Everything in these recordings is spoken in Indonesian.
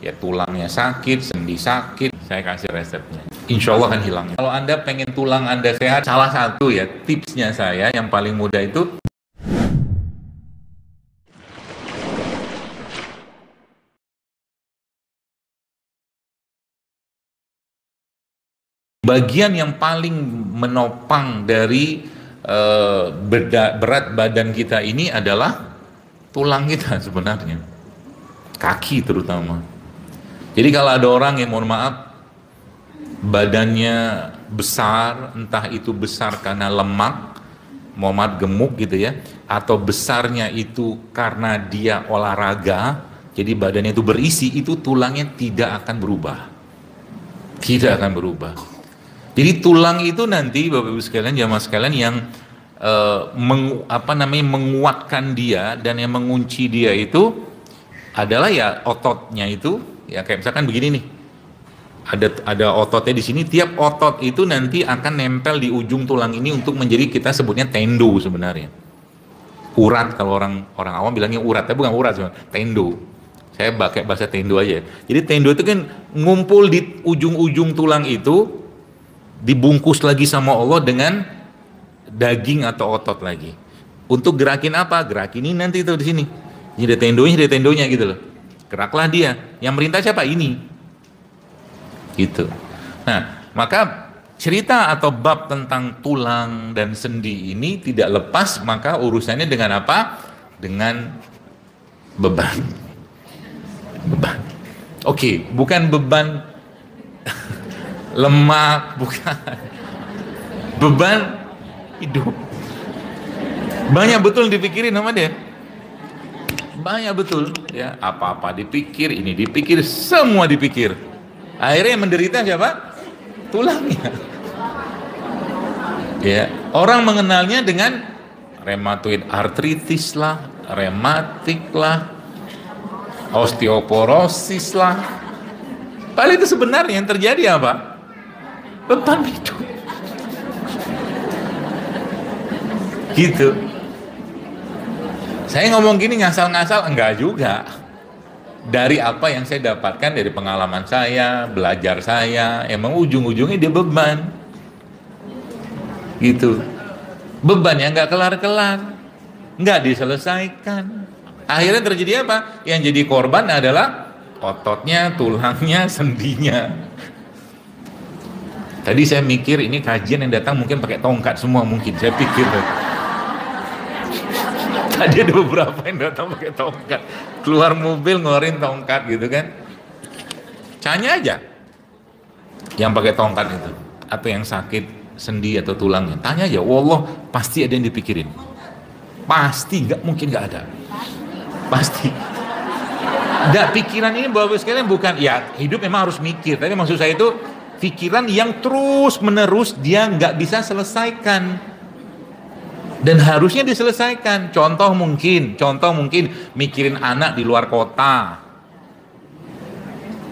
ya tulangnya sakit, sendi sakit, saya kasih resepnya. Insya Allah akan hilang. Kalau Anda pengen tulang Anda sehat, salah satu ya tipsnya saya yang paling mudah itu bagian yang paling menopang dari berat badan kita ini adalah tulang kita sebenarnya, kaki terutama. Jadi kalau ada orang yang mohon maaf badannya besar, entah itu besar karena lemak, mohon maaf gemuk gitu ya, atau besarnya itu karena dia olahraga, jadi badannya itu berisi, itu tulangnya tidak akan berubah, tidak akan berubah. Jadi tulang itu nanti Bapak Ibu sekalian, jamaah sekalian, yang menguatkan dia dan yang mengunci dia itu adalah ya ototnya itu, ya kayak misalkan begini nih, ada ototnya di sini, tiap otot itu nanti akan nempel di ujung tulang ini untuk menjadi, kita sebutnya tendo sebenarnya. Urat, kalau orang awam bilangnya urat, tapi bukan urat sebenarnya, tendo. Saya pakai bahasa tendo aja. Jadi tendo itu kan ngumpul di ujung-ujung tulang itu, dibungkus lagi sama Allah dengan daging atau otot lagi. Untuk gerakin apa? Gerakin ini nanti itu di sini. Jadi ada tendonya gitu loh. Geraklah dia. Yang merintah siapa? Ini. Gitu. Nah, maka cerita atau bab tentang tulang dan sendi ini tidak lepas, maka urusannya dengan apa? Dengan beban. Beban. Oke, bukan beban lemak, bukan, beban hidup. Banyak betul dipikirin sama dia, banyak betul ya, apa-apa dipikir, ini dipikir, semua dipikir. Akhirnya yang menderita siapa? Tulangnya. Ya, orang mengenalnya dengan rheumatoid arthritis lah, rematik lah, osteoporosis lah. Padahal itu sebenarnya yang terjadi apa? Beban hidup. Gitu. Saya ngomong gini ngasal-ngasal, enggak juga. Dari apa yang saya dapatkan dari pengalaman saya, belajar saya, emang ujung-ujungnya dia beban. Gitu. Beban yang enggak kelar-kelar, enggak diselesaikan. Akhirnya terjadi apa? Yang jadi korban adalah ototnya, tulangnya, sendinya. Tadi saya mikir ini kajian yang datang mungkin pakai tongkat semua, mungkin saya pikir. Tadi ada beberapa yang datang pakai tongkat, keluar mobil ngeluarin tongkat gitu kan. Tanya aja yang pakai tongkat itu, atau yang sakit sendi atau tulangnya, tanya aja, wallah pasti ada yang dipikirin. Pasti, nggak mungkin nggak ada. Pasti. Nggak, pikiran ini Bapak sekalian bukan, ya hidup memang harus mikir, tapi maksud saya itu pikiran yang terus menerus dia nggak bisa selesaikan dan harusnya diselesaikan. Contoh mungkin mikirin anak di luar kota,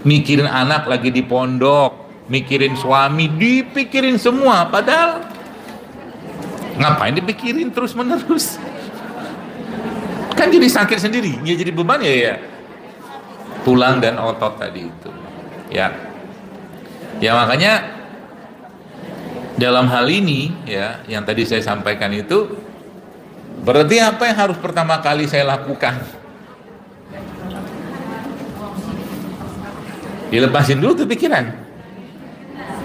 mikirin anak lagi di pondok, mikirin suami, dipikirin semua, padahal ngapain dipikirin terus menerus, kan jadi sakit sendiri, ya jadi beban ya tulang dan otot tadi itu ya makanya dalam hal ini ya yang tadi saya sampaikan itu berarti apa yang harus pertama kali saya lakukan? Dilepasin dulu tuh pikiran.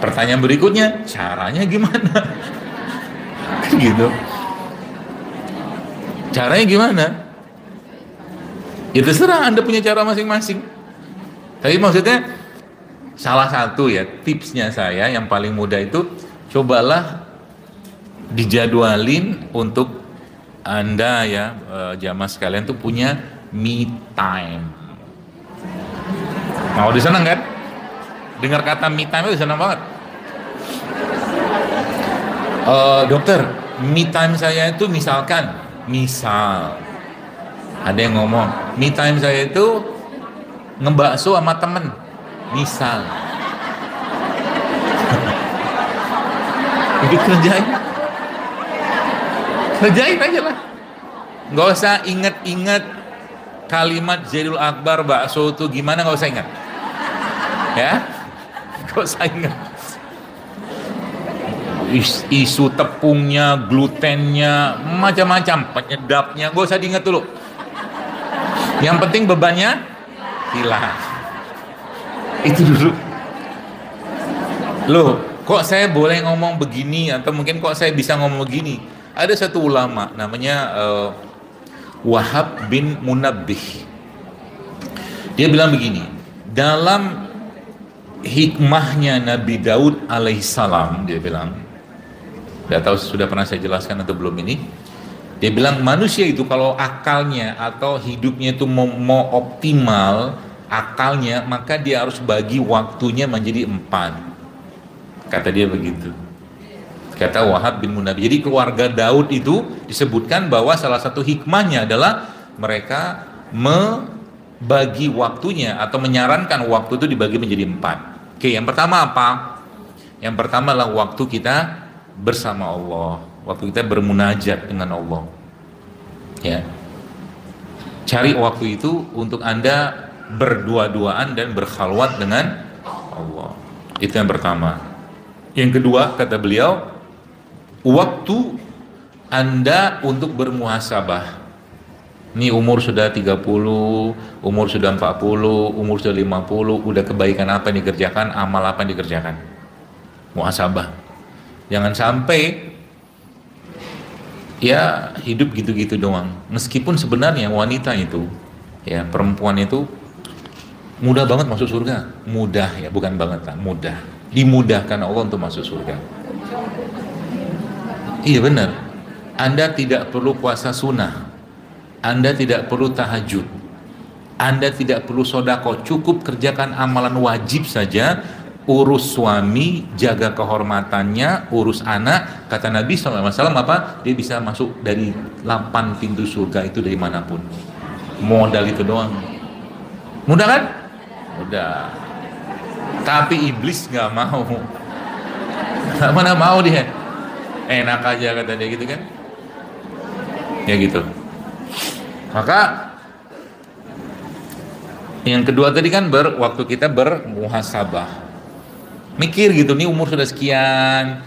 Pertanyaan berikutnya, caranya gimana? Gitu. Caranya gimana? Ya terserah, Anda punya cara masing-masing. Tapi maksudnya salah satu ya tipsnya saya yang paling mudah itu, cobalah dijadwalin untuk Anda ya jamaah sekalian tuh punya me time. Mau disenang kan? Dengar kata me time itu senang banget. Dokter, me time saya itu misal ada yang ngomong me time saya itu ngebakso sama temen, misal. Jadi kerjain aja lah, nggak usah inget-inget kalimat Zaidul Akbar bakso itu gimana, nggak usah ingat. Ya, kok saya ingat isu tepungnya, glutennya, macam-macam, penyedapnya, gak usah diingat dulu. Yang penting bebannya hilang. Itu dulu. Loh, kok saya boleh ngomong begini, atau mungkin kok saya bisa ngomong begini? Ada satu ulama namanya Wahab bin Munabbih. Dia bilang begini, dalam hikmahnya Nabi Daud alaihissalam, dia bilang, tidak tahu sudah pernah saya jelaskan atau belum ini. Dia bilang manusia itu kalau akalnya atau hidupnya itu mau optimal akalnya, maka dia harus bagi waktunya menjadi 4. Kata dia begitu. Kata Wahab bin Munabbih. Jadi keluarga Daud itu disebutkan bahwa salah satu hikmahnya adalah mereka membagi waktunya atau menyarankan waktu itu dibagi menjadi 4. Oke, yang pertama apa? Yang pertama adalah waktu kita bersama Allah, waktu kita bermunajat dengan Allah. Ya, cari waktu itu untuk Anda berdua-duaan dan berkhalwat dengan Allah. Itu yang pertama. Yang kedua, kata beliau, waktu Anda untuk bermuhasabah. Ini umur sudah 30, umur sudah 40, umur sudah 50, udah kebaikan apa yang dikerjakan, amal apa yang dikerjakan. Muhasabah. Jangan sampai ya hidup gitu-gitu doang. Meskipun sebenarnya wanita itu, ya perempuan itu mudah banget masuk surga. Mudah ya, bukan banget lah, mudah. Dimudahkan Allah untuk masuk surga. Iya benar. Anda tidak perlu puasa sunnah. Anda tidak perlu tahajud. Anda tidak perlu sodako. Cukup kerjakan amalan wajib saja. Urus suami, jaga kehormatannya, urus anak. Kata Nabi SAW apa? Dia bisa masuk dari 8 pintu surga itu dari manapun. Modal itu doang. Mudah kan? Mudah. Tapi iblis nggak mau. Mana mau dia? Enak aja kata dia gitu kan? Ya gitu. Maka yang kedua tadi kan waktu kita bermuhasabah. Mikir gitu, nih umur sudah sekian,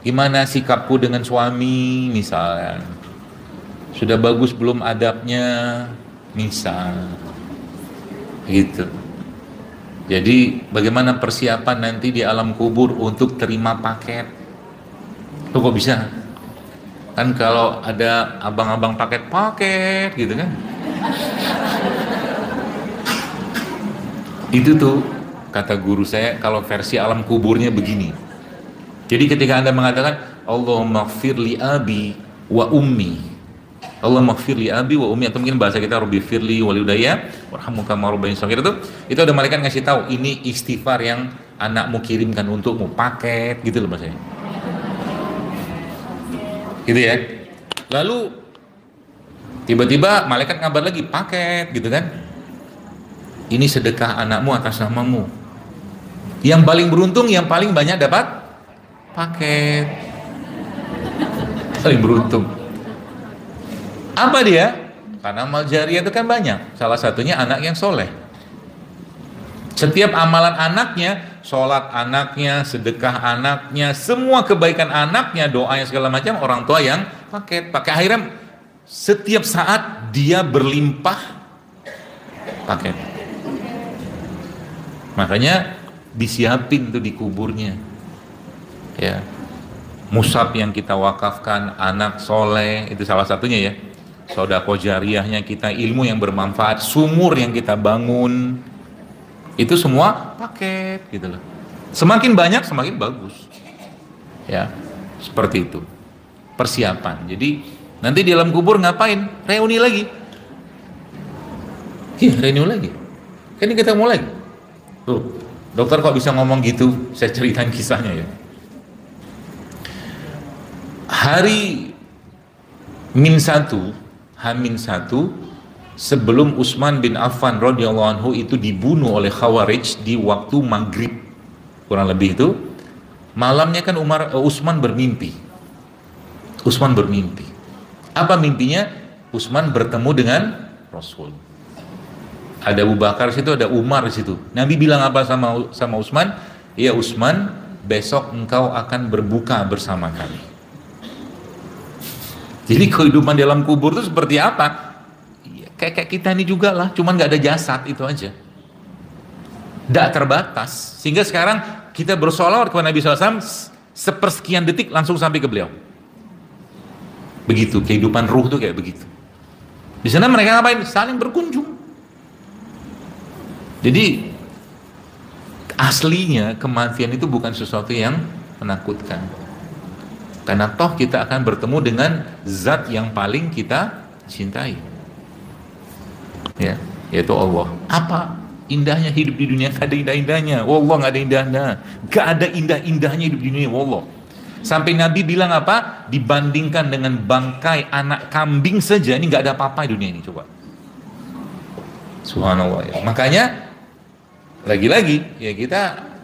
gimana sikapku dengan suami misalnya, sudah bagus belum adabnya misal gitu. Jadi bagaimana persiapan nanti di alam kubur untuk terima paket. Tuh kok bisa kan kalau ada abang-abang paket gitu kan. Itu tuh kata guru saya, kalau versi alam kuburnya begini. Jadi ketika Anda mengatakan Allahumma gfir li abi wa ummi, Allahumma gfir li abi wa ummi, atau mungkin bahasa kita Rabbi firli walidayya warhamhum kama rabbayani shaghira, itu ada malaikat ngasih tahu ini istighfar yang anakmu kirimkan untukmu, paket gitu loh bahasanya. Gitu ya. Lalu tiba-tiba malaikat ngabar lagi paket gitu kan. Ini sedekah anakmu atas namamu. Yang paling beruntung, yang paling banyak dapat paket. Paling beruntung. Apa dia? Karena amal jariah itu kan banyak. Salah satunya anak yang soleh. Setiap amalan anaknya, sholat anaknya, sedekah anaknya, semua kebaikan anaknya, doanya segala macam, orang tua yang paket. Pakai akhirnya setiap saat dia berlimpah paket. Makanya disiapin tuh di kuburnya, ya, musab yang kita wakafkan, anak soleh itu salah satunya ya, sodako jariahnya kita, ilmu yang bermanfaat, sumur yang kita bangun, itu semua paket gitu loh. Semakin banyak semakin bagus, ya, seperti itu persiapan. Jadi nanti di dalam kubur ngapain? Reuni lagi, iya reuni lagi, kan kita mau lagi tuh. Dokter kok bisa ngomong gitu? Saya ceritain kisahnya ya. Hari H-1 sebelum Utsman bin Affan radhiyallahu anhu itu dibunuh oleh Khawarij di waktu maghrib kurang lebih itu, malamnya kan Utsman bermimpi. Apa mimpinya? Utsman bertemu dengan Rasul. Ada Abu Bakar di situ, ada Umar di situ. Nabi bilang apa sama Utsman? Ya Utsman, besok engkau akan berbuka bersama kami. Jadi kehidupan dalam kubur itu seperti apa? Ya, kayak kita ini juga lah, cuman nggak ada jasad, itu aja. Tidak terbatas. Sehingga sekarang kita bersolawat kepada Nabi SAW, sepersekian detik langsung sampai ke beliau. Begitu, kehidupan ruh itu kayak begitu. Di sana mereka ngapain? Saling berkunjung. Jadi aslinya kematian itu bukan sesuatu yang menakutkan. Karena toh kita akan bertemu dengan zat yang paling kita cintai. Ya, yaitu Allah. Apa indahnya hidup di dunia? Gak ada indah-indahnya. Wallah, gak ada indahnya. Gak ada indah-indahnya hidup di dunia. Wallah. Sampai Nabi bilang apa? Dibandingkan dengan bangkai anak kambing saja, ini gak ada apa-apa di dunia ini. Coba. Subhanallah ya. Makanya lagi-lagi ya kita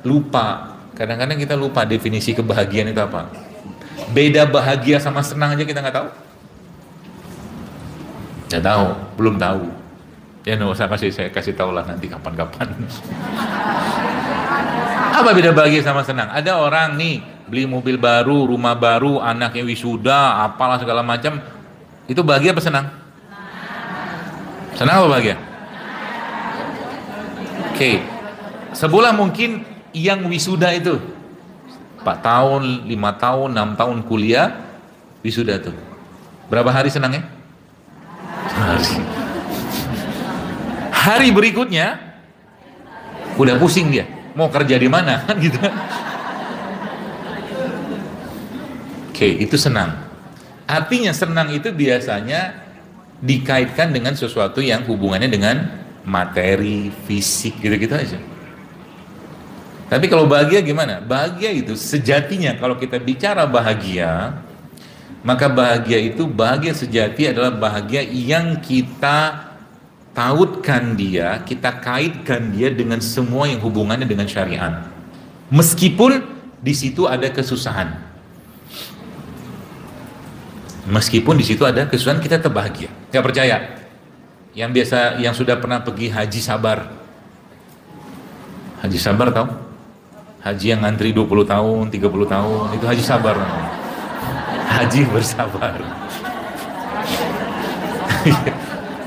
lupa. Kadang-kadang kita lupa definisi kebahagiaan itu apa. Beda bahagia sama senang aja kita nggak tahu. Nggak tahu, belum tahu. Ya nggak usah saya kasih tahu lah nanti kapan-kapan. Apa beda bahagia sama senang? Ada orang nih beli mobil baru, rumah baru, anaknya wisuda, apalah segala macam. Itu bahagia apa senang? Senang apa bahagia? Oke. Sebulan mungkin yang wisuda itu 4 tahun, 5 tahun, 6 tahun kuliah wisuda tuh. Berapa hari senangnya? Hari berikutnya udah pusing dia, mau kerja di mana kan gitu. Oke, itu senang. Artinya senang itu biasanya dikaitkan dengan sesuatu yang hubungannya dengan materi, fisik, gitu-gitu aja. Tapi kalau bahagia gimana? Bahagia itu sejatinya kalau kita bicara bahagia, maka bahagia itu, bahagia sejati adalah bahagia yang kita tautkan dia, kita kaitkan dia dengan semua yang hubungannya dengan syariat. Meskipun di situ ada kesusahan. Meskipun di situ ada kesusahan, kita tetap bahagia. Gak percaya? Yang sudah pernah pergi haji sabar. Haji sabar tahu? Haji yang ngantri 20 tahun, 30 tahun, itu haji sabar namanya. Haji bersabar.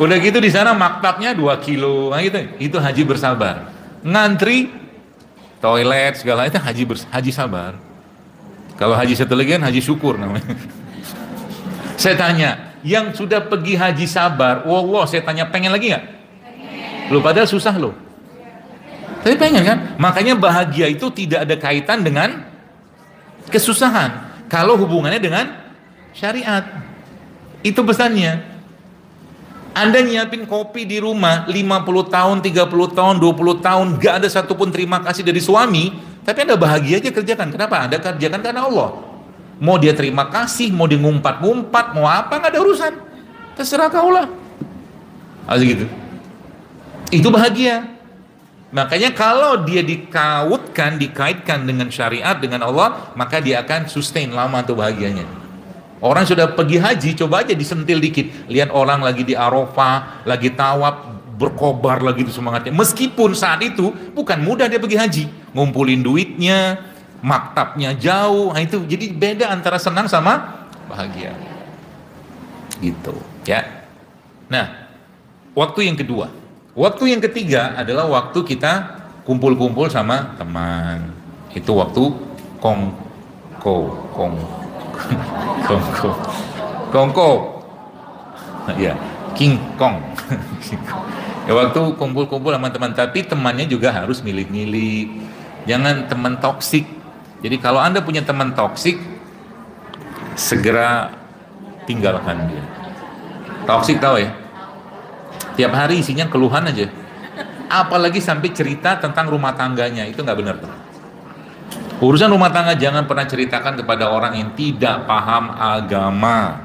Udah gitu di sana maktabnya 2 kilo, nah gitu. Itu haji bersabar. Ngantri toilet segala itu haji sabar. Kalau haji satu lagi kan haji syukur namanya. Saya tanya, yang sudah pergi haji sabar, wallah saya tanya pengen lagi nggak? Lu padahal susah loh. Tapi pengen kan? Makanya bahagia itu tidak ada kaitan dengan kesusahan. Kalau hubungannya dengan syariat. Itu pesannya. Anda nyiapin kopi di rumah 50 tahun, 30 tahun, 20 tahun, gak ada satupun terima kasih dari suami, tapi Anda bahagia aja kerjakan. Kenapa? Anda kerjakan karena Allah. Mau dia terima kasih, mau dia ngumpat-ngumpat, mau apa, gak ada urusan. Terserah kaulah. Harus gitu. Itu bahagia. Makanya kalau dia dikaitkan dengan syariat, dengan Allah, maka dia akan sustain lama tuh bahagianya. Orang sudah pergi haji, coba aja disentil dikit. Lihat orang lagi di Arafah, lagi tawaf, berkobar lagi itu semangatnya. Meskipun saat itu bukan mudah dia pergi haji. Ngumpulin duitnya, maktabnya jauh, nah itu. Jadi beda antara senang sama bahagia. Gitu, ya. Nah, waktu yang kedua. Waktu yang ketiga adalah waktu kita kumpul-kumpul sama teman. Itu waktu kongko. Ya, King Kong. Ya, waktu kumpul-kumpul sama teman, tapi temannya juga harus milih-milih. Jangan teman toksik. Jadi kalau Anda punya teman toksik, segera tinggalkan dia. Toksik tahu ya? Tiap hari isinya keluhan aja. Apalagi sampai cerita tentang rumah tangganya, itu nggak benar tuh. Urusan rumah tangga jangan pernah ceritakan kepada orang yang tidak paham agama.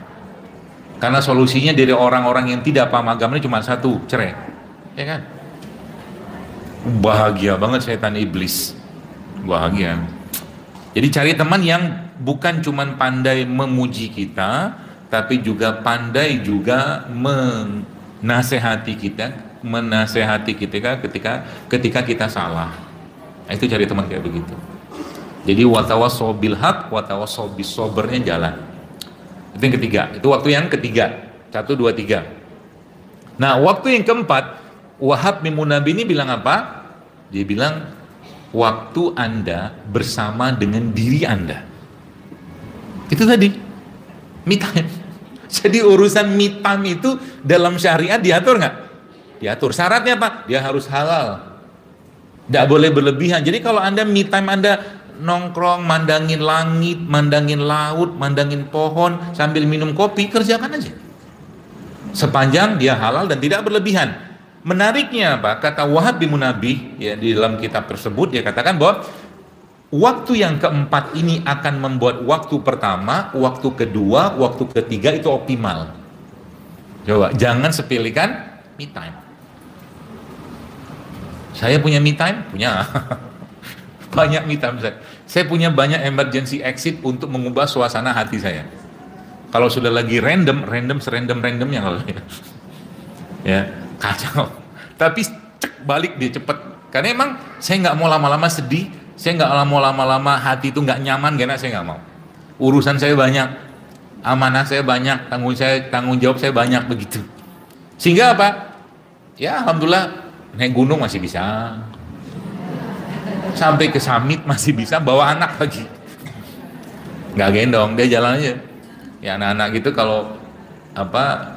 Karena solusinya dari orang-orang yang tidak paham agama ini cuma satu, cerai. Ya kan? Bahagia banget setan iblis. Bahagia. Jadi cari teman yang bukan cuma pandai memuji kita, tapi juga pandai juga menasehati kita menasehati ketika kita salah. Nah, itu cari teman kayak begitu. Jadi watawassaw bil haq, watawassaw bis sabrnya jalan. Itu yang ketiga. Itu waktu yang ketiga. 1, 2, 3. Nah, waktu yang keempat, Wahab bin Munabbih ini bilang apa? Dia bilang waktu Anda bersama dengan diri Anda. Itu tadi me time. Jadi urusan me time itu dalam syariat diatur nggak? Diatur. Syaratnya apa? Dia harus halal. Nggak boleh berlebihan. Jadi kalau Anda me time, Anda nongkrong, mandangin langit, mandangin laut, mandangin pohon, sambil minum kopi, kerjakan aja. Sepanjang dia halal dan tidak berlebihan. Menariknya apa? Kata Wahab bin Munabbih ya, di dalam kitab tersebut dia katakan bahwa waktu yang keempat ini akan membuat waktu pertama, waktu kedua, waktu ketiga itu optimal. Coba, jangan sepilihkan me time. Saya punya me time? Punya. Banyak me time. Saya punya banyak emergency exit untuk mengubah suasana hati saya. Kalau sudah lagi serandom-randomnya kalau ya, kacau. Tapi cek balik dia cepet. Karena emang saya nggak mau lama-lama sedih. Saya nggak mau lama-lama hati itu nggak nyaman, karena saya nggak mau. Urusan saya banyak, amanah saya banyak, tanggung jawab saya banyak begitu. Sehingga apa? Ya alhamdulillah naik gunung masih bisa, sampai ke summit masih bisa, bawa anak lagi. Nggak gendong, dia jalan aja. Ya anak-anak gitu kalau apa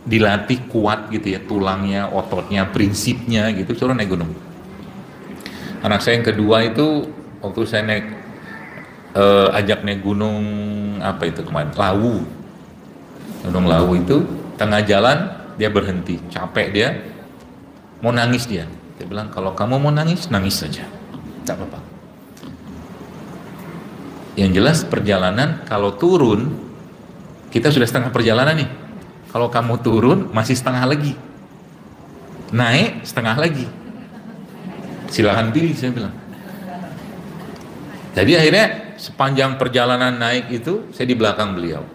dilatih kuat gitu ya, tulangnya, ototnya, prinsipnya gitu, suruh naik gunung. Anak saya yang kedua itu waktu saya naik ajak naik gunung apa itu kemarin, Gunung Lawu itu tengah jalan dia berhenti, capek dia, mau nangis dia. Dia bilang kalau kamu mau nangis, nangis saja, tak apa-apa. Yang jelas perjalanan kalau turun kita sudah setengah perjalanan nih. Kalau kamu turun masih setengah lagi, naik setengah lagi. Silahkan pilih, saya bilang. Jadi akhirnya sepanjang perjalanan naik itu saya di belakang beliau.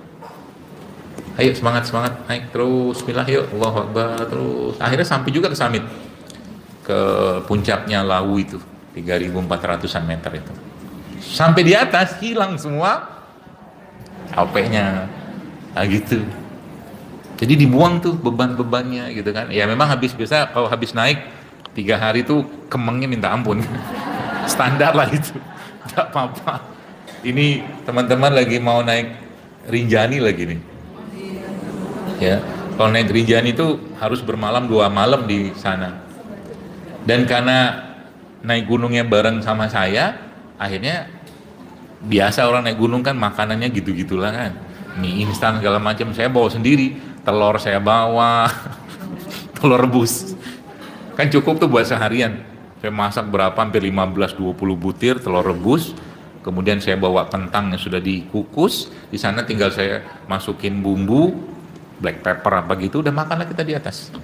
Ayo semangat naik terus, bismillah yuk, Allahu Akbar terus. Akhirnya sampai juga ke summit, ke puncaknya Lawu itu 3.400-an meter itu. Sampai di atas hilang semua capeknya, nah gitu. Jadi dibuang tuh beban-bebannya gitu kan. Ya memang biasa kalau habis naik 3 hari tuh kemengnya minta ampun. Standar lah itu, tidak apa-apa. Ini teman-teman lagi mau naik Rinjani lagi nih ya. Kalau naik Rinjani itu harus bermalam 2 malam di sana. Dan karena naik gunungnya bareng sama saya, akhirnya biasa orang naik gunung kan makanannya gitu-gitulah kan, mie instan segala macam. Saya bawa sendiri, telur saya bawa, telur rebus kan cukup tuh buat seharian. Saya masak berapa, hampir 15-20 butir telur rebus. Kemudian saya bawa kentang yang sudah dikukus. Di sana tinggal saya masukin bumbu, black pepper apa gitu, udah makanlah kita di atas.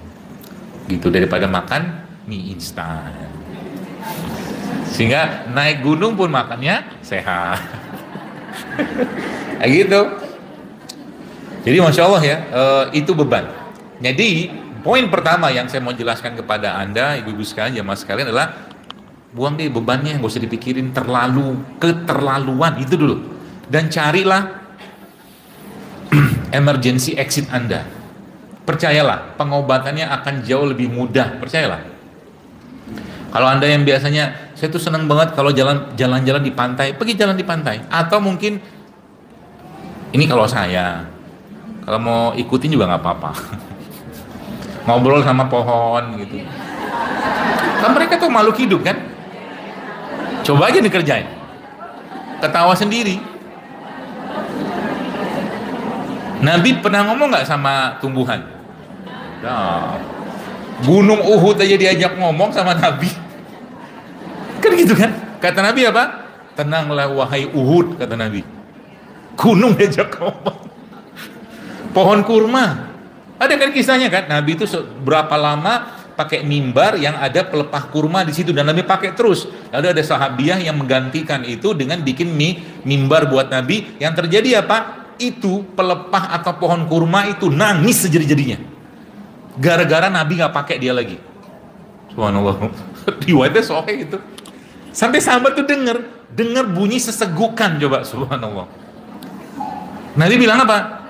Gitu, daripada makan mie instan. Sehingga naik gunung pun makannya sehat. Kayak gitu. Jadi masya Allah ya, itu beban. Jadi poin pertama yang saya mau jelaskan kepada Anda, ibu-ibu sekalian, jamaah sekalian adalah buang deh bebannya, nggak usah dipikirin keterlaluan itu dulu. Dan carilah emergency exit Anda. Percayalah, pengobatannya akan jauh lebih mudah, percayalah. Kalau Anda yang biasanya, saya tuh senang banget kalau jalan-jalan di pantai, pergi jalan di pantai. Atau mungkin, ini kalau saya, kalau mau ikutin juga nggak apa-apa. Ngobrol sama pohon gitu. Kan mereka tuh makhluk hidup kan? Coba aja dikerjain. Ketawa sendiri. Nabi pernah ngomong nggak sama tumbuhan? Nah, Gunung Uhud aja diajak ngomong sama Nabi. Kan gitu kan? Kata Nabi apa? Tenanglah wahai Uhud, kata Nabi. Gunung diajak ngomong. Pohon kurma. Ada kan kisahnya kan, Nabi itu berapa lama pakai mimbar yang ada pelepah kurma di situ, dan Nabi pakai terus. Lalu ada sahabiah yang menggantikan itu dengan bikin mimbar buat Nabi. Yang terjadi apa? Itu pelepah atau pohon kurma itu nangis sejadi-jadinya. gara-gara Nabi nggak pakai dia lagi. Subhanallah. Riwayatnya sahih itu. Sampai sahabat tuh dengar bunyi sesegukan, coba, subhanallah. Nabi bilang apa?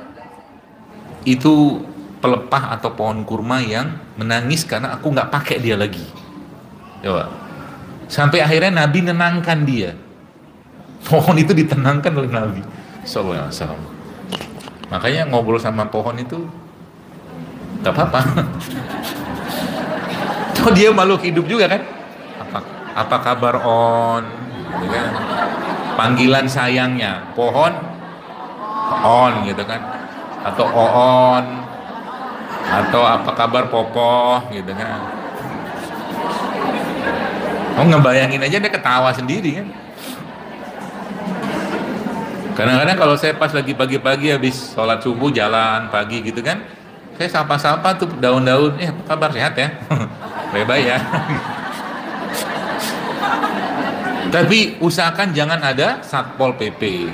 Itu pelepah atau pohon kurma yang menangis karena aku nggak pakai dia lagi. Coba. Sampai akhirnya Nabi nenangkan dia. Pohon itu ditenangkan oleh Nabi sallallahu alaihi wasallam. Makanya ngobrol sama pohon itu nggak apa-apa. Toh dia makhluk hidup juga kan? Apa kabar on? Gitu kan? Panggilan sayangnya pohon on gitu kan? Atau oon, atau apa kabar popoh gitu kan? Oh, ngebayangin aja dia ketawa sendiri kan? Kadang-kadang kalau saya pas lagi pagi-pagi habis sholat subuh jalan pagi gitu kan, saya sapa-sapa tuh daun-daun, apa kabar, sehat ya? Bye-bye ya. Tapi usahakan jangan ada Satpol PP.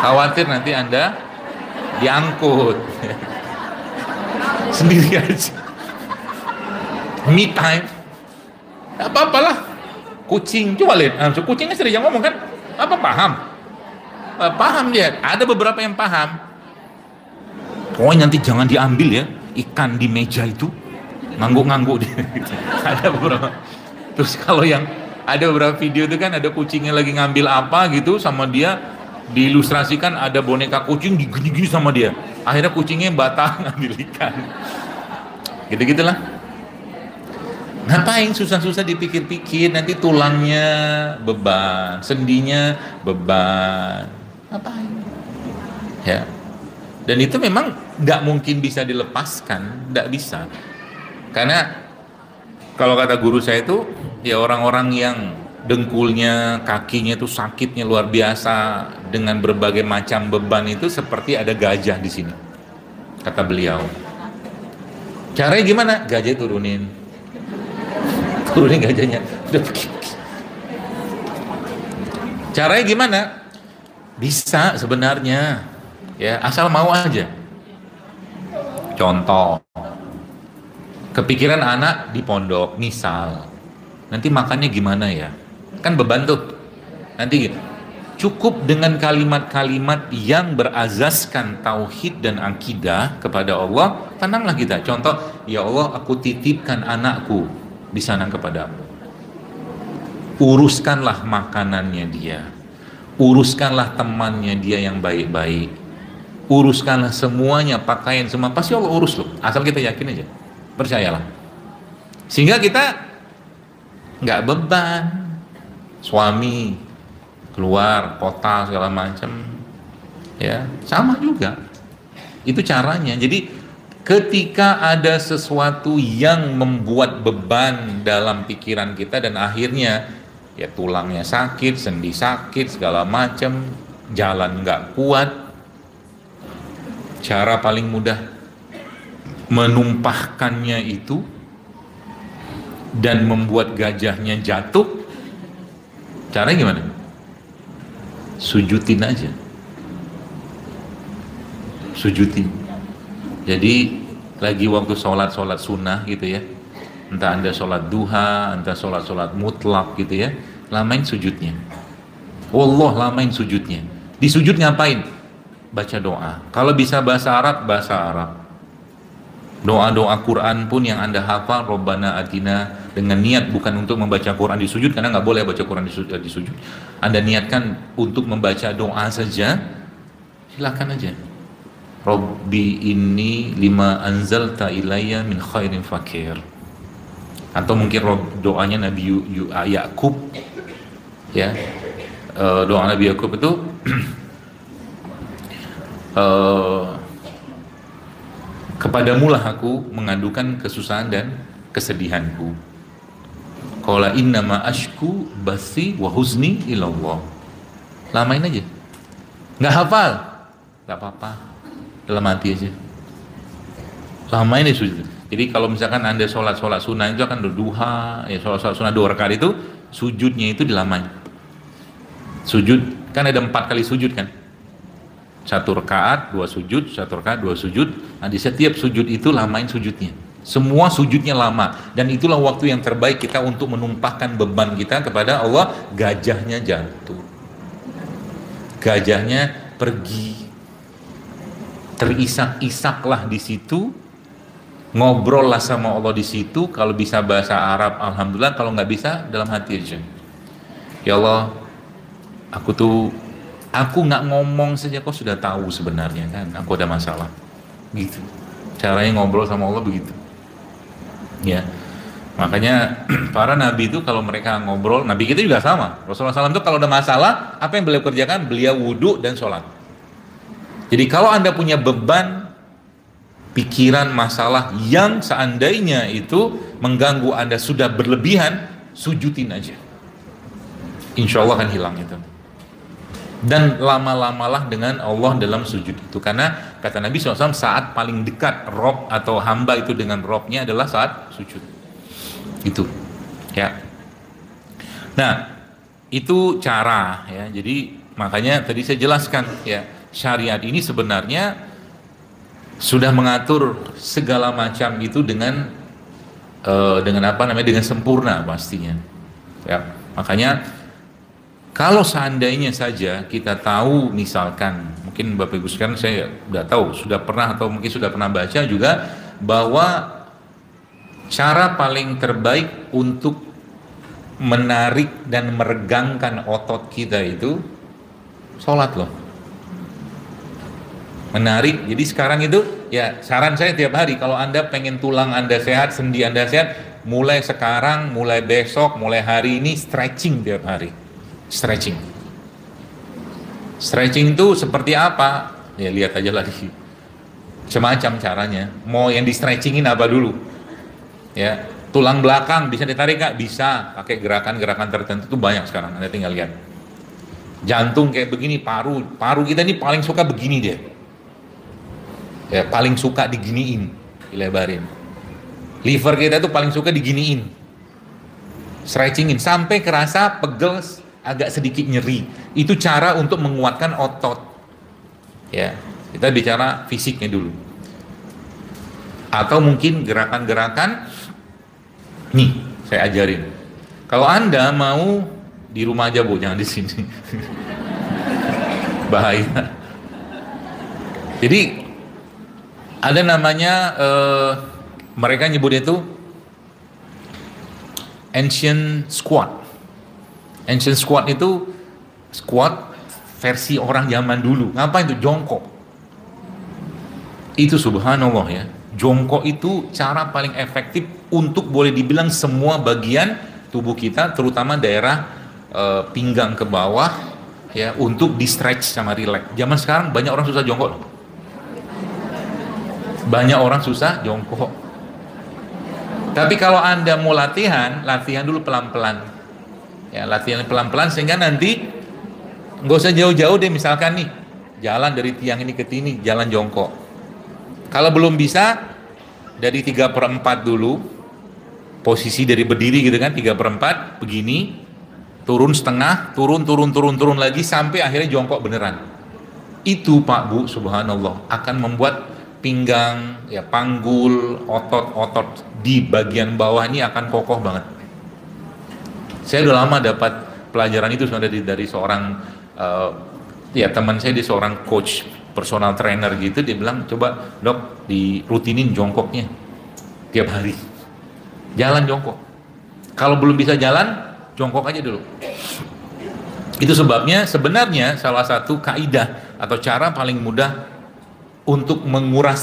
Khawatir nanti Anda diangkut. Sendiri aja. Me time. Apa-apalah. Kucing, coba lihat. Kucingnya sering ngomong kan? Apa paham? Paham dia. Ada beberapa yang paham. Pokoknya nanti jangan diambil ya ikan di meja itu. Ngangguk-ngangguk dia. Ada beberapa. Terus kalau yang ada beberapa video itu kan ada kucingnya lagi ngambil apa gitu sama dia, diilustrasikan ada boneka kucing digini-gini sama dia. Akhirnya kucingnya batal ngambil ikan. Gitu-gitulah. Ngapain susah-susah dipikir-pikir, nanti tulangnya beban, sendinya beban. Ngapain? Ya. Dan itu memang nggak mungkin bisa dilepaskan, nggak bisa. Karena kalau kata guru saya itu, ya orang-orang yang dengkulnya, kakinya itu sakitnya luar biasa dengan berbagai macam beban itu seperti ada gajah di sini, kata beliau. Caranya gimana? Gajah turunin gajahnya. Caranya gimana? Bisa sebenarnya, ya asal mau aja. Contoh, kepikiran anak di pondok, misal, nanti makannya gimana ya? Kan beban tuh. Nanti cukup dengan kalimat-kalimat yang berazaskan tauhid dan akidah kepada Allah, tenanglah kita. Contoh, ya Allah, aku titipkan anakku di sana kepadamu. Uruskanlah makanannya dia. Uruskanlah temannya dia yang baik-baik. Uruskanlah semuanya, pakaian semua. Pasti Allah urus loh. Asal kita yakin aja. Percayalah. Sehingga kita nggak beban. Suami keluar kota segala macam, ya sama juga. Itu caranya. Jadi ketika ada sesuatu yang membuat beban dalam pikiran kita dan akhirnya ya tulangnya sakit, sendi sakit, segala macam, jalan nggak kuat, cara paling mudah menumpahkannya itu dan membuat gajahnya jatuh, caranya gimana? Sujudin aja, sujudin. Jadi lagi waktu sholat sunnah gitu ya, entah Anda sholat duha, entah sholat mutlak gitu ya, lamain sujudnya. Wallah, lamain sujudnya. Di sujud ngapain? Baca doa. Kalau bisa bahasa Arab, bahasa Arab. Doa-doa Quran pun yang Anda hafal, Rabbana atina, dengan niat bukan untuk membaca Quran di sujud, karena nggak boleh baca Quran di sujud. Anda niatkan untuk membaca doa saja, silakan aja. Rabbi inni lima anzalta ilayya min khairin fakir. Atau mungkin doanya Nabi Yakub, ya, doa Nabi Yakub itu kepadamulah aku mengadukan kesusahan dan kesedihanku. Qala innama ashku bathi wa huzni ilallah. Lamain aja. Nggak hafal, nggak apa-apa, dalam hati aja. Lamain ya sujud. Jadi kalau misalkan Anda sholat sunnah itu akan duha, ya sholat sunnah 2 rakaat itu sujudnya itu dilamain. Sujud kan ada 4 kali sujud kan? Satu rakaat, dua sujud, satu rakaat, dua sujud. Nah, di setiap sujud itu lamain sujudnya. Semua sujudnya lama. Dan itulah waktu yang terbaik kita untuk menumpahkan beban kita kepada Allah. Gajahnya jatuh. Gajahnya pergi. Terisak-isaklah di situ. Ngobrol lah sama Allah di situ. Kalau bisa bahasa Arab, alhamdulillah. Kalau nggak bisa, dalam hati aja. Ya Allah, aku nggak ngomong saja kok sudah tahu sebenarnya kan aku ada masalah gitu. Caranya ngobrol sama Allah begitu ya. Makanya para nabi itu kalau mereka ngobrol, nabi kita juga sama. Rasulullah SAW itu kalau ada masalah, apa yang beliau kerjakan? Beliau wudhu dan sholat. Jadi kalau Anda punya beban pikiran masalah yang seandainya itu mengganggu Anda sudah berlebihan, sujudin aja, insya Allah akan hilang itu. Dan lama-lamalah dengan Allah dalam sujud itu, karena kata Nabi SAW saat paling dekat Rob atau hamba itu dengan Robnya adalah saat sujud itu ya. Nah itu cara ya. Jadi makanya tadi saya jelaskan ya, syariat ini sebenarnya sudah mengatur segala macam itu dengan apa namanya, dengan sempurna pastinya ya. Makanya kalau seandainya saja kita tahu, misalkan, mungkin Bapak Ibu sekalian saya udah tahu, sudah pernah atau mungkin sudah pernah baca juga, bahwa cara paling terbaik untuk menarik dan meregangkan otot kita itu sholat loh. Menarik, jadi sekarang itu, ya saran saya tiap hari, kalau Anda pengen tulang Anda sehat, sendi Anda sehat, mulai sekarang, mulai besok, mulai hari ini, stretching tiap hari. Stretching itu seperti apa? Ya lihat aja lagi. Macam-macam caranya. Mau yang di stretchingin apa dulu? Ya, tulang belakang bisa ditarik nggak? Bisa. Pakai gerakan-gerakan tertentu itu banyak sekarang. Anda tinggal lihat. Jantung kayak begini, paru kita ini paling suka begini dia. Ya, paling suka diginiin, dilebarin. Liver kita tuh paling suka diginiin. Stretchingin sampai kerasa pegel, agak sedikit nyeri. Itu cara untuk menguatkan otot ya. Kita bicara fisiknya dulu, atau mungkin gerakan-gerakan nih saya ajarin. Kalau Anda mau di rumah aja Bu, jangan di sini. Bahaya. Jadi ada namanya mereka nyebutnya itu ancient squat. Ancient squat itu squat versi orang zaman dulu. Ngapain itu? Jongkok. Itu subhanallah ya. Jongkok itu cara paling efektif untuk boleh dibilang semua bagian tubuh kita, terutama daerah pinggang ke bawah ya, untuk di stretch sama relax. Zaman sekarang banyak orang susah jongkok. Banyak orang susah jongkok. Tapi kalau Anda mau latihan dulu pelan-pelan. Ya, latihan pelan-pelan sehingga nanti nggak usah jauh-jauh deh, misalkan nih jalan dari tiang ini ke sini, jalan jongkok. Kalau belum bisa, dari 3/4 dulu, posisi dari berdiri gitu kan, 3/4 begini, turun setengah, turun lagi sampai akhirnya jongkok beneran. Itu Pak Bu, subhanallah, akan membuat pinggang, ya panggul, otot-otot di bagian bawah ini akan kokoh banget. Saya udah lama dapat pelajaran itu sebenarnya dari seorang ya teman saya, di seorang coach personal trainer gitu. Dia bilang, coba dok dirutinin jongkoknya tiap hari, jalan jongkok. Kalau belum bisa jalan, jongkok aja dulu. Itu sebabnya sebenarnya salah satu kaidah atau cara paling mudah untuk menguras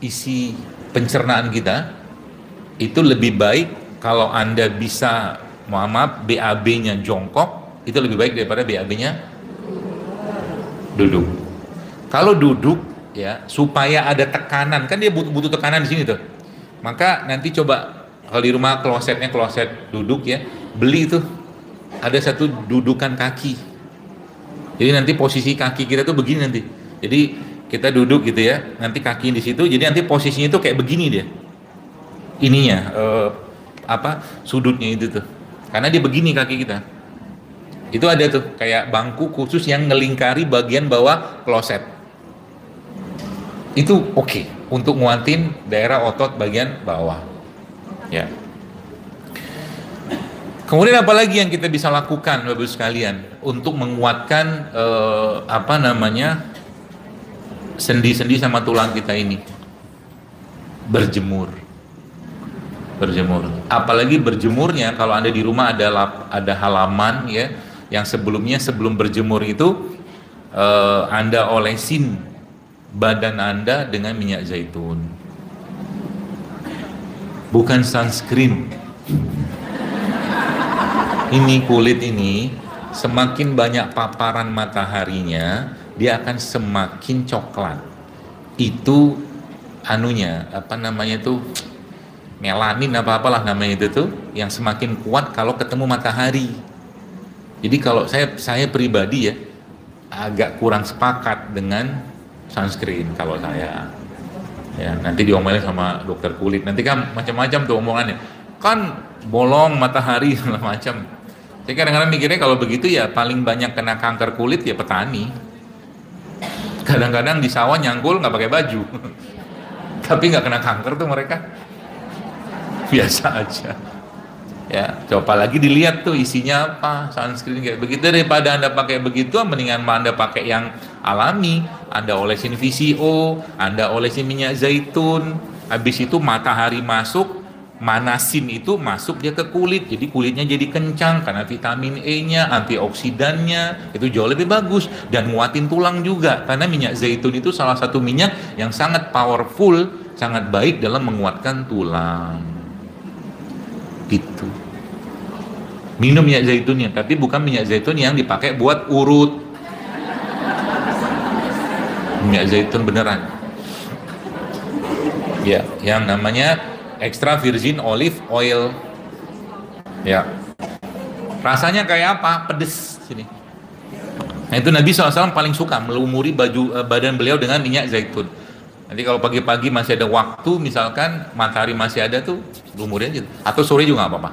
isi pencernaan kita itu lebih baik kalau Anda bisa, maaf, BAB-nya jongkok, itu lebih baik daripada BAB-nya duduk. Kalau duduk ya, supaya ada tekanan, kan dia butuh tekanan di sini tuh. Maka nanti coba kalau di rumah kloset duduk ya, beli itu ada satu dudukan kaki. Jadi nanti posisi kaki kita tuh begini nanti. Jadi kita duduk gitu ya, nanti kaki di situ. Jadi nanti posisinya tuh kayak begini dia. Ininya sudutnya itu tuh. Karena dia begini kaki kita. Itu ada tuh kayak bangku khusus yang ngelingkari bagian bawah kloset. Itu oke untuk nguatin daerah otot bagian bawah. Ya. Kemudian apa lagi yang kita bisa lakukan, Bapak Ibu sekalian, untuk menguatkan sendi-sendi sama tulang kita ini? Berjemur. Berjemur. Apalagi berjemurnya kalau Anda di rumah ada halaman ya, yang sebelum berjemur itu Anda olesin badan Anda dengan minyak zaitun. Bukan sunscreen. Ini kulit ini semakin banyak paparan mataharinya, dia akan semakin coklat. Itu anunya, melanin apalah namanya itu tuh, yang semakin kuat kalau ketemu matahari. Jadi kalau saya pribadi ya agak kurang sepakat dengan sunscreen kalau saya. Ya, nanti diomelin sama dokter kulit. Nanti kan macam-macam tuh omongannya. Kan bolong matahari segala macam. Saya kadang-kadang mikirnya kalau begitu ya paling banyak kena kanker kulit ya petani. Kadang-kadang di sawah nyangkul nggak pakai baju, tapi nggak kena kanker tuh mereka. Biasa aja. Ya, coba lagi dilihat tuh isinya apa, sunscreen kayak begitu. Daripada Anda pakai begitu, mendingan Anda pakai yang alami. Anda olesin VCO, Anda olesin minyak zaitun. Habis itu matahari masuk, manasin itu masuk dia ke kulit, jadi kulitnya jadi kencang karena vitamin E-nya, antioksidannya itu jauh lebih bagus, dan nguatin tulang juga karena minyak zaitun itu salah satu minyak yang sangat powerful, sangat baik dalam menguatkan tulang. Gitu. Minum minyak zaitunnya, tapi bukan minyak zaitun yang dipakai buat urut. Minyak zaitun beneran. Ya, yang namanya extra virgin olive oil. Ya. Rasanya kayak apa? Pedes sini. Nah, itu Nabi SAW paling suka melumuri badan beliau dengan minyak zaitun. Nanti kalau pagi-pagi masih ada waktu, misalkan matahari masih ada tuh, lumurin aja. Atau sore juga nggak apa-apa.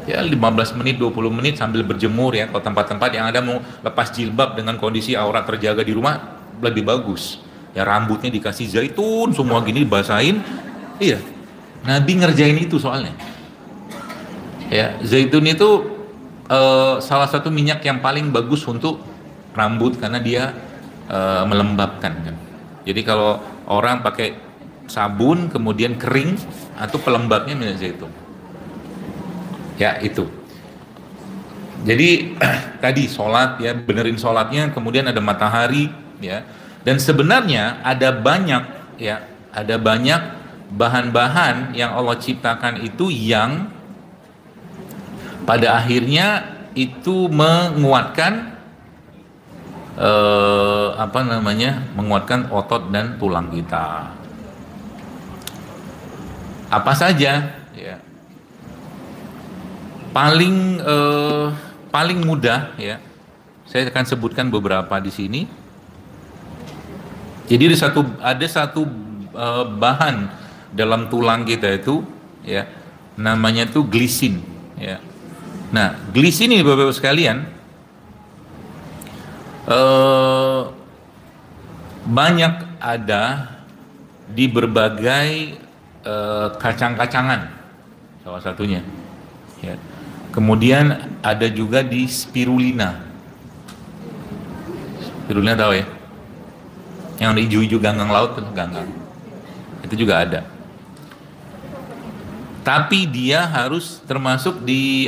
Ya 15 menit, 20 menit sambil berjemur ya. Kalau tempat-tempat yang ada mau lepas jilbab dengan kondisi aurat terjaga di rumah, lebih bagus. Ya rambutnya dikasih zaitun, semua gini dibasahin. Iya, Nabi ngerjain itu soalnya. Ya, zaitun itu salah satu minyak yang paling bagus untuk rambut karena dia melembabkan kan. Jadi kalau orang pakai sabun kemudian kering, atau pelembabnya minyak zaitun. Ya itu. Jadi tadi sholat ya, benerin sholatnya, kemudian ada matahari ya. Dan sebenarnya ada banyak bahan-bahan yang Allah ciptakan itu yang pada akhirnya itu menguatkan menguatkan otot dan tulang kita. Apa saja ya? Paling mudah ya. Saya akan sebutkan beberapa di sini. Jadi ada satu bahan dalam tulang kita itu ya, namanya tuh glisin ya. Nah, glisin ini Bapak-Ibu sekalian banyak ada di berbagai kacang-kacangan salah satunya ya. Kemudian ada juga di spirulina. Spirulina tahu ya? Yang di hijau-hijau ganggang laut tuh, ganggang. Itu juga ada. Tapi dia harus termasuk di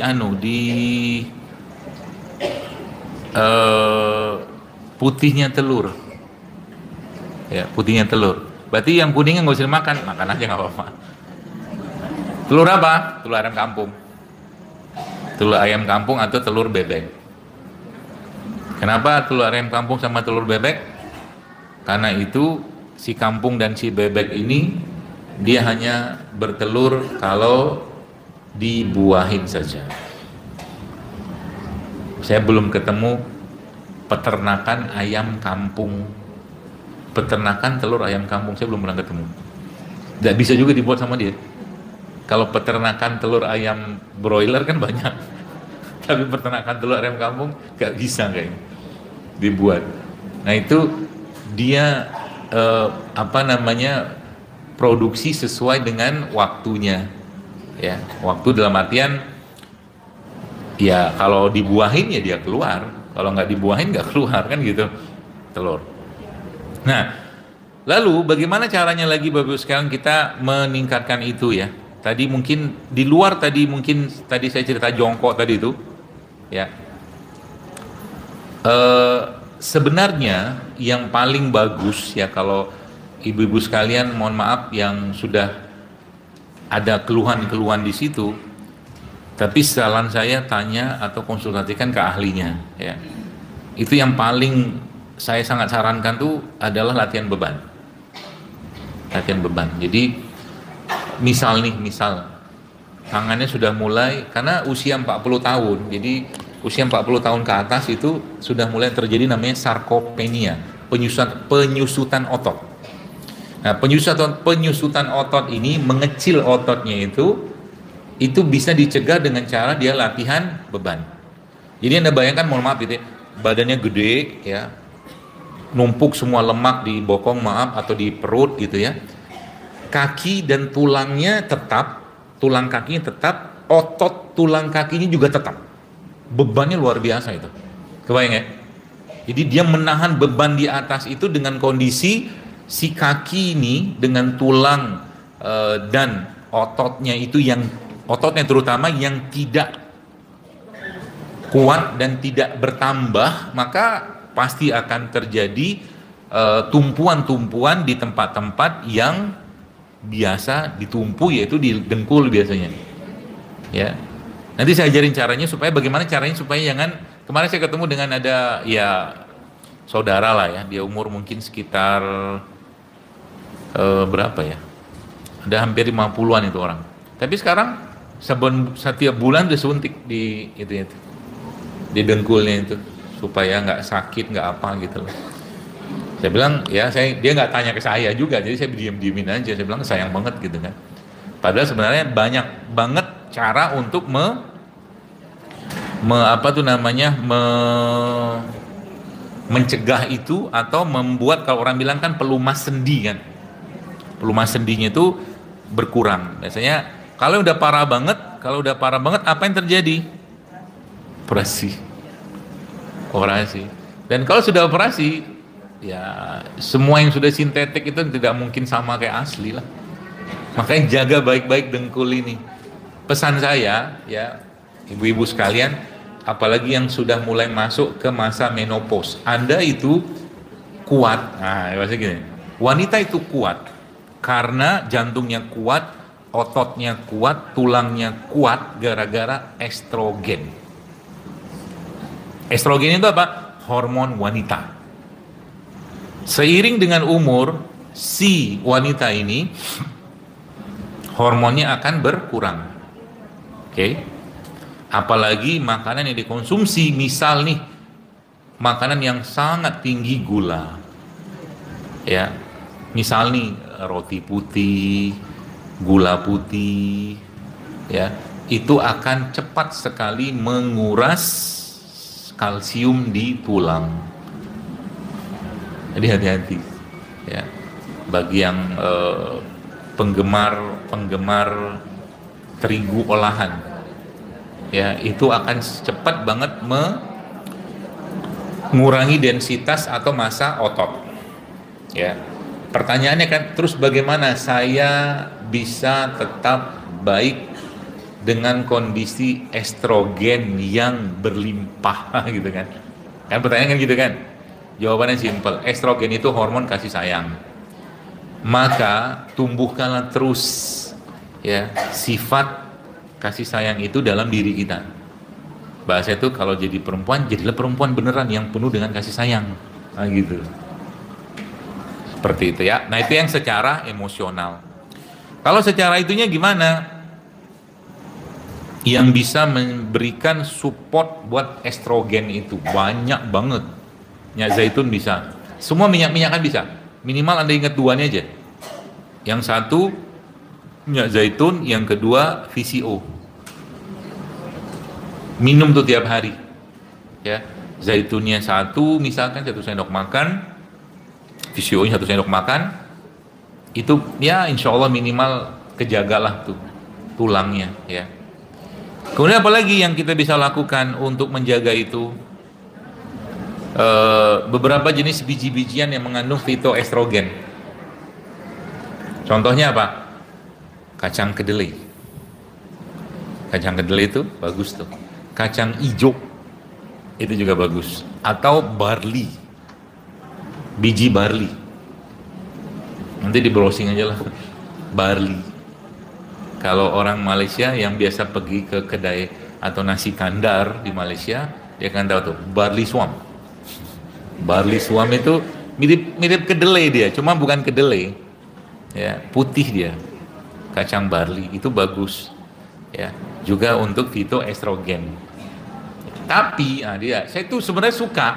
putihnya telur. Ya, putihnya telur. Berarti yang kuningnya nggak usah dimakan, makan aja nggak apa-apa. Telur apa? Telur ayam kampung. Telur ayam kampung atau telur bebek. Kenapa telur ayam kampung sama telur bebek? Karena itu si kampung dan si bebek ini dia hanya bertelur kalau dibuahin saja. Saya belum ketemu peternakan ayam kampung, peternakan telur ayam kampung, saya belum pernah ketemu. Tidak bisa juga dibuat sama dia. Kalau peternakan telur ayam broiler kan banyak, tapi peternakan telur ayam kampung gak bisa kayaknya dibuat. Nah itu dia apa namanya, produksi sesuai dengan waktunya, ya. Waktu dalam artian ya kalau dibuahin ya dia keluar, kalau nggak dibuahin nggak keluar kan gitu telur. Nah, lalu bagaimana caranya lagi Bapak Ibu sekalian kita meningkatkan itu ya? Tadi mungkin di luar tadi mungkin tadi saya cerita jongkok tadi itu ya. Sebenarnya yang paling bagus ya kalau ibu-ibu sekalian, mohon maaf yang sudah ada keluhan-keluhan di situ, tapi saran saya tanya atau konsultasikan ke ahlinya ya. Itu yang paling saya sangat sarankan tuh adalah latihan beban. Latihan beban. Jadi misal tangannya sudah mulai, karena usia 40 tahun, jadi usia 40 tahun ke atas itu sudah mulai terjadi namanya sarkopenia, penyusutan otot. Nah, penyusutan otot ini mengecil ototnya itu bisa dicegah dengan cara dia latihan beban. Jadi Anda bayangkan, mohon maaf gitu ya, badannya gede ya, numpuk semua lemak di bokong atau di perut gitu ya. Kaki dan tulangnya tetap, tulang kakinya tetap, otot tulang kakinya juga tetap. Bebannya luar biasa itu. Kebayang ya? Jadi dia menahan beban di atas itu dengan kondisi si kaki ini dengan tulang dan ototnya itu ototnya terutama yang tidak kuat dan tidak bertambah, maka pasti akan terjadi tumpuan-tumpuan di tempat-tempat yang biasa ditumpu, yaitu di dengkul biasanya. Ya, nanti saya ajarin caranya bagaimana caranya supaya jangan. Kemarin saya ketemu dengan ada ya saudara lah ya, dia umur mungkin sekitar berapa ya? Ada hampir 50-an itu orang. Tapi sekarang setiap bulan dia suntik di itu di dengkulnya itu supaya nggak sakit, nggak apa gitu loh. Saya bilang ya, dia nggak tanya ke saya juga, jadi saya diemin aja. Saya bilang sayang banget gitu kan. Padahal sebenarnya banyak banget cara untuk mencegah itu, atau membuat, kalau orang bilang kan pelumas sendi kan. Pelumas sendinya itu berkurang. Biasanya kalau udah parah banget apa yang terjadi? Operasi. Dan kalau sudah operasi, ya semua yang sudah sintetik itu tidak mungkin sama kayak asli lah. Makanya jaga baik-baik dengkul ini. Pesan saya ya, ibu-ibu sekalian, apalagi yang sudah mulai masuk ke masa menopause, Anda itu kuat. Nah, maksudnya gini, wanita itu kuat karena jantungnya kuat, ototnya kuat, tulangnya kuat gara-gara estrogen. Estrogen itu apa? Hormon wanita. Seiring dengan umur, si wanita ini hormonnya akan berkurang. Oke. Apalagi makanan yang dikonsumsi, misal nih, makanan yang sangat tinggi gula. Ya. Misal nih, roti putih, gula putih, ya, itu akan cepat sekali menguras kalsium di tulang. Jadi hati-hati ya, bagi yang penggemar terigu olahan ya, itu akan cepat banget mengurangi densitas atau massa otot ya. Pertanyaannya kan, terus bagaimana saya bisa tetap baik dengan kondisi estrogen yang berlimpah gitu kan? Kan pertanyaan kan gitu kan? Jawabannya simpel, estrogen itu hormon kasih sayang. Maka tumbuhkanlah terus ya sifat kasih sayang itu dalam diri kita. Bahasa itu kalau jadi perempuan, jadilah perempuan beneran yang penuh dengan kasih sayang. Nah gitu. Seperti itu ya. Nah itu yang secara emosional. Kalau secara itunya gimana? Yang bisa memberikan support buat estrogen itu banyak banget. Minyak zaitun bisa, semua minyak-minyak kan bisa. Minimal Anda ingat duanya aja. Yang satu minyak zaitun, yang kedua VCO. Minum tuh tiap hari. Ya, zaitunnya satu, misalkan 1 sendok makan, VCO-nya 1 sendok makan, itu ya insya Allah minimal kejagalah tuh tulangnya ya. Kemudian apalagi yang kita bisa lakukan untuk menjaga itu? Beberapa jenis biji-bijian yang mengandung fitoestrogen. Contohnya apa? Kacang kedelai. Kacang kedelai itu bagus tuh. Kacang hijau itu juga bagus. Atau barley, biji barley. Nanti di browsing aja lah. Barley. Kalau orang Malaysia yang biasa pergi ke kedai atau nasi kandar di Malaysia, dia akan tahu tuh barley swam. Barley swam itu mirip kedelai dia, cuma bukan kedelai. Ya, putih dia. Kacang barley itu bagus. Ya, juga untuk fitoestrogen. Tapi saya tuh sebenarnya suka.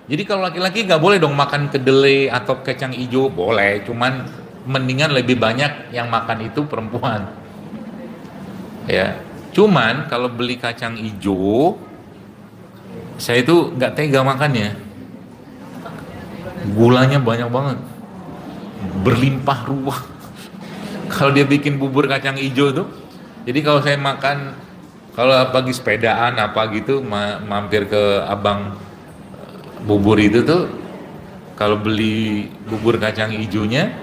Jadi kalau laki-laki nggak boleh dong makan kedelai atau kacang hijau, boleh. Cuman mendingan lebih banyak yang makan itu perempuan. Ya, cuman kalau beli kacang hijau, saya itu nggak tega makannya. Gulanya banyak banget, berlimpah ruah. Kalau dia bikin bubur kacang hijau tuh, jadi kalau saya makan, kalau pagi sepedaan apa gitu, mampir ke abang bubur itu tuh, kalau beli bubur kacang hijaunya,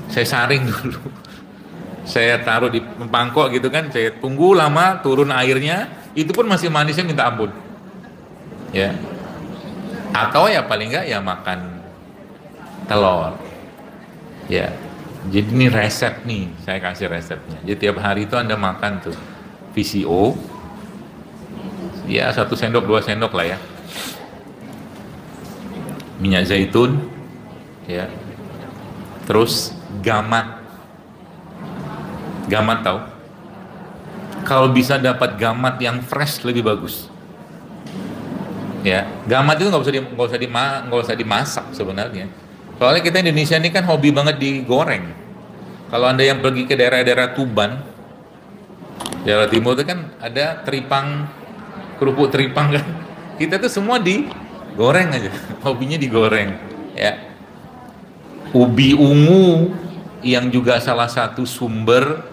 saya saring dulu. Saya taruh di mangkok gitu kan, saya tunggu lama, turun airnya, itu pun masih manisnya minta ampun. Ya. Atau ya paling enggak ya makan telur. Ya. Jadi ini resep nih, saya kasih resepnya. Jadi tiap hari itu Anda makan tuh VCO, ya 1 sendok 2 sendok lah ya. Minyak zaitun, ya. Terus gamat. Gamat tahu? Kalau bisa dapat gamat yang fresh lebih bagus. Ya, gamat itu nggak usah dimasak sebenarnya. Soalnya kita Indonesia ini kan hobi banget digoreng. Kalau Anda yang pergi ke daerah-daerah Tuban, daerah timur itu kan ada teripang, kerupuk teripang kan. Kita tuh semua digoreng aja, hobinya digoreng. Ya, ubi ungu yang juga salah satu sumber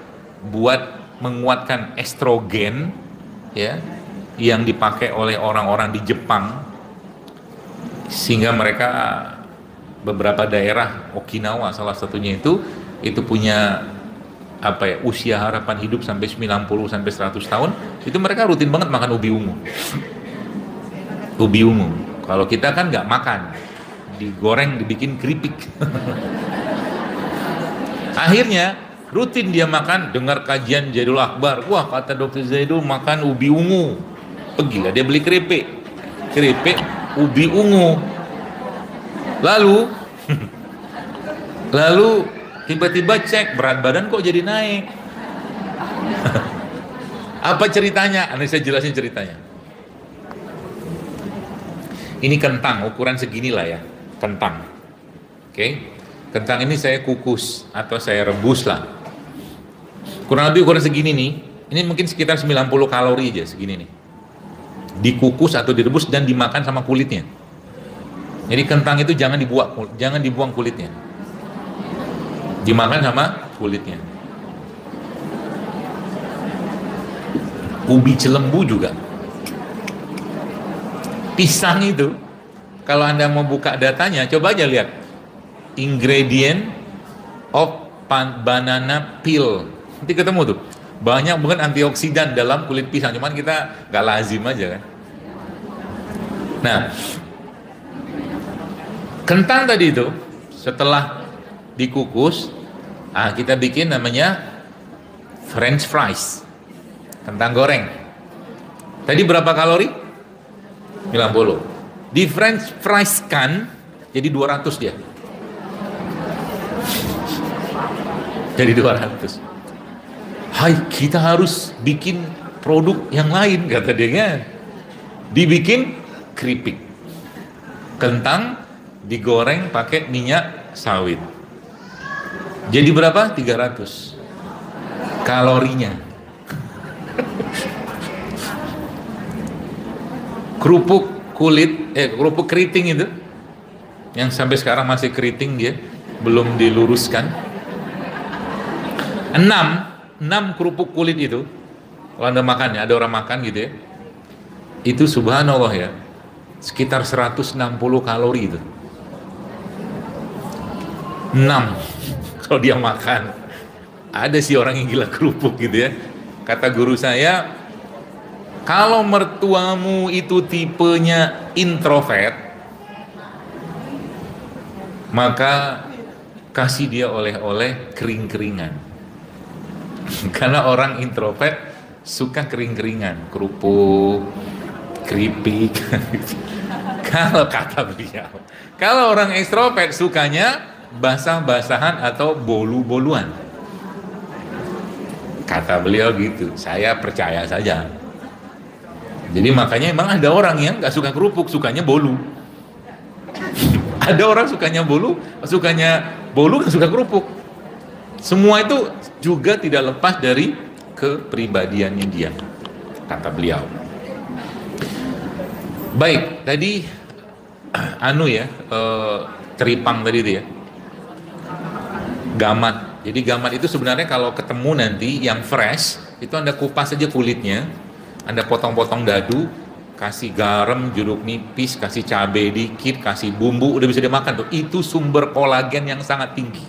buat menguatkan estrogen, ya, yang dipakai oleh orang-orang di Jepang, sehingga mereka beberapa daerah Okinawa salah satunya itu punya apa ya, usia harapan hidup sampai 90 sampai 100 tahun. Itu mereka rutin banget makan ubi ungu. Ubi ungu. Kalau kita kan nggak makan, digoreng, dibikin keripik. Akhirnya rutin dia makan, dengar kajian Zaidul Akbar. Wah, kata Dr. Zaidul makan ubi ungu. Pergilah dia beli keripik ubi ungu. Lalu tiba-tiba cek berat badan kok jadi naik. Apa ceritanya? Nanti saya jelasin ceritanya. Ini kentang ukuran seginilah ya, kentang. Oke. Kentang ini saya kukus atau saya rebus lah. Kurang lebih ukuran segini nih. Ini mungkin sekitar 90 kalori aja segini nih. Dikukus atau direbus dan dimakan sama kulitnya. Jadi kentang itu jangan dibuang kulitnya. Dimakan sama kulitnya. Ubi celembu juga. Pisang itu, kalau Anda mau buka datanya, coba aja lihat ingredient of banana peel. Nanti ketemu tuh, banyak banget antioksidan dalam kulit pisang, cuman kita nggak lazim aja kan. Nah, kentang tadi itu setelah dikukus, kita bikin namanya French fries, kentang goreng. Tadi berapa kalori? 90. Di French fries kan jadi 200 dia. Jadi 200. Hai, kita harus bikin produk yang lain, kata dia kan. Dibikin keripik. Kentang digoreng pakai minyak sawit. Jadi berapa? 300 kalorinya. Kerupuk keriting itu yang sampai sekarang masih keriting dia, belum diluruskan. 6 kerupuk kulit itu, kalau Anda makan ya, ada orang makan gitu ya, itu subhanallah ya, sekitar 160 kalori itu. 6 kalau dia makan. Ada sih orang yang gila kerupuk gitu ya. Kata guru saya, kalau mertuamu itu tipenya introvert, maka kasih dia oleh-oleh kering-keringan. Karena orang introvert suka kering-keringan, kerupuk, keripik. Kalau kata beliau, kalau orang ekstrovert sukanya basah-basahan atau bolu-boluan. Kata beliau gitu, saya percaya saja. Jadi makanya emang ada orang yang nggak suka kerupuk, sukanya bolu. Ada orang sukanya bolu nggak suka kerupuk. Semua itu juga tidak lepas dari kepribadiannya dia, kata beliau. Baik, tadi teripang tadi itu ya, gamat. Jadi gamat itu sebenarnya kalau ketemu nanti yang fresh, itu Anda kupas saja kulitnya, Anda potong-potong dadu, kasih garam, jeruk nipis, kasih cabai dikit, kasih bumbu, udah bisa dimakan tuh. Itu sumber kolagen yang sangat tinggi.